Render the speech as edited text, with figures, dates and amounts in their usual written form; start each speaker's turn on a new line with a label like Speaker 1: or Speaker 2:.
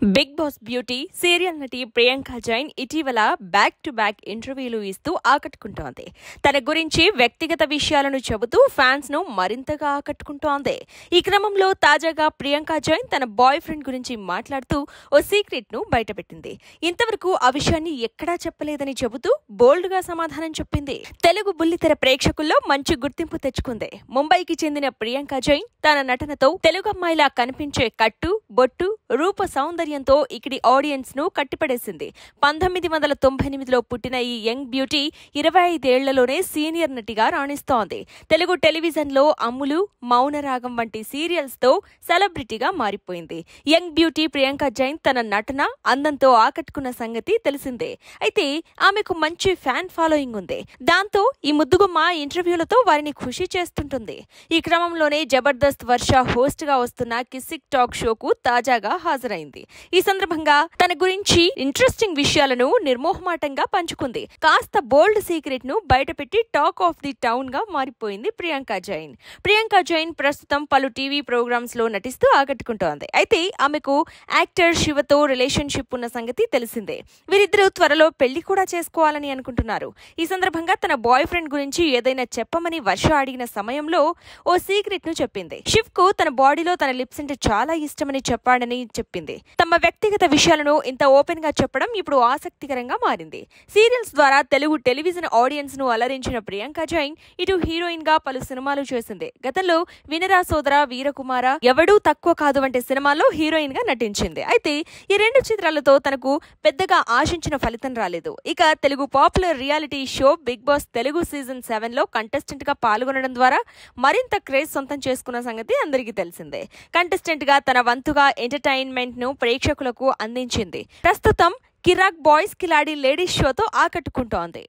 Speaker 1: Big boss beauty serial నటి ప్రియాంక జైన్ ఇటీవల back to back ఇంటర్వ్యూలు ఇస్తూ ఆకట్టుకుంటోంది. తన గురించి వ్యక్తిగత విషయాలను చెబుతూ ఫ్యాన్స్ ను మరింతగా ఆకట్టుకుంటోంది. ఈ క్రమంలో తాజాగా ప్రియాంక జైన్ తన బాయ్ ఫ్రెండ్ గురించి మాట్లాడుతూ ఓ సీక్రెట్ ను బయటపెట్టింది. ఇంతవరకు ఆ విషయాన్ని ఎక్కడా చెప్పలేదని చెబుతూ బోల్డ్ గా సమాధానం చెప్పింది. తెలుగు బుల్లితెర ప్రేక్షకుల్లో మంచి గుర్తింపు తెచ్చుకుంది. ముంబైకి చెందిన ప్రియాంక జైన్ తన నటనతో తెలుగు అమ్మాయిలా కనిపించే కట్టు, బొట్టు, రూప సౌందర్యంతో ఇక్కడి ఆడియన్స్ ను కట్టిపడేసింది. 1998లో పుట్టిన ఈ యంగ్ బ్యూటీ 25 ఏళ్లలోనే సీనియర్ నటిగా రాణిస్తోంది. తెలుగు టెలివిజన్ లో అమ్ములు, మౌనరాగం వంటి సీరియల్స్ తో సెలబ్రిటీగా మారిపోయింది. యంగ్ బ్యూటీ ప్రియాంక జైన్ తన నటన, అందంతో ఆకట్టుకున్న సంగతి తెలిసిందే. అయితే ఆమెకు మంచి ఫ్యాన్ ఫాలోయింగ్ ఉంది. దాంతో ఈ ముద్దుగుమ్మ ఇంటర్వ్యూలతో వారిని ఖుషి చేస్తుంటుంది. ఈ క్రమంలోనే జబర్దస్త్ వర్ష హోస్ట్ గా వస్తున్న కిసిక్ టాక్ షోకు తాజాగా హాజరైంది. ఈ సందర్భంగా తన గురించి ఇంట్రెస్టింగ్ విషయాలను నిర్మోహమాటంగా పంచుకుంది. కాస్త బోల్డ్ సీక్రెట్ ను బయటపెట్టి టాక్ ఆఫ్ ది టౌన్ గా మారిపోయింది ప్రియాంక జైన్. ప్రియాంక జైన్ ప్రస్తుతం పలు టీవీ ప్రోగ్రామ్స్ లో నటిస్తూ ఆకట్టుకుంటోంది. అయితే ఆమెకు యాక్టర్ శివతో రిలేషన్షిప్ ఉన్న సంగతి తెలిసిందే. వీరిద్దరూ త్వరలో పెళ్లి కూడా చేసుకోవాలని అనుకుంటున్నారు. ఈ సందర్భంగా తన బాయ్ ఫ్రెండ్ గురించి ఏదైనా చెప్పమని వర్ష అడిగిన సమయంలో ఓ సీక్రెట్ ను చెప్పింది. శివ్ కు తన బాడీలో తన లిప్స్ అంటే చాలా ఇష్టమని చెప్పాడని చెప్పింది. తమ వ్యక్తిగత విషయాలను ఇంత ఓపెన్ గా చెప్పడం ఇప్పుడు ఆసక్తికరంగా మారింది. సీరియల్స్ ద్వారా తెలుగు టెలివిజన్ ఆడియన్స్ ను అలరించిన ప్రియాంక జైన్ ఇటు హీరోయిన్ గా పలు సినిమాలు చేసింది. గతంలో వినరా సోదర, వీరకుమార, ఎవడూ తక్కువ కాదు వంటి సినిమాల్లో హీరోయిన్ గా నటించింది. అయితే ఈ రెండు చిత్రాలతో తనకు పెద్దగా ఆశించిన ఫలితం రాలేదు. ఇక Telugu popular reality show Bigg Boss Telugu season 7 లో కంటెస్టెంట్ గా పాల్గొనడం ద్వారా మరింత క్రేజ్ సొంతం చేసుకున్న సంగతి అందరికీ తెలిసిందే. కంటెస్టెంట్ గా తన వంతుగా ఎంటర్టైన్మెంట్ ను ప్రేక్షకులకు అందించింది. ప్రస్తుతం కిరాక్ బాయ్స్ కిలాడి లేడీస్ షోతో ఆకట్టుకుంటోంది.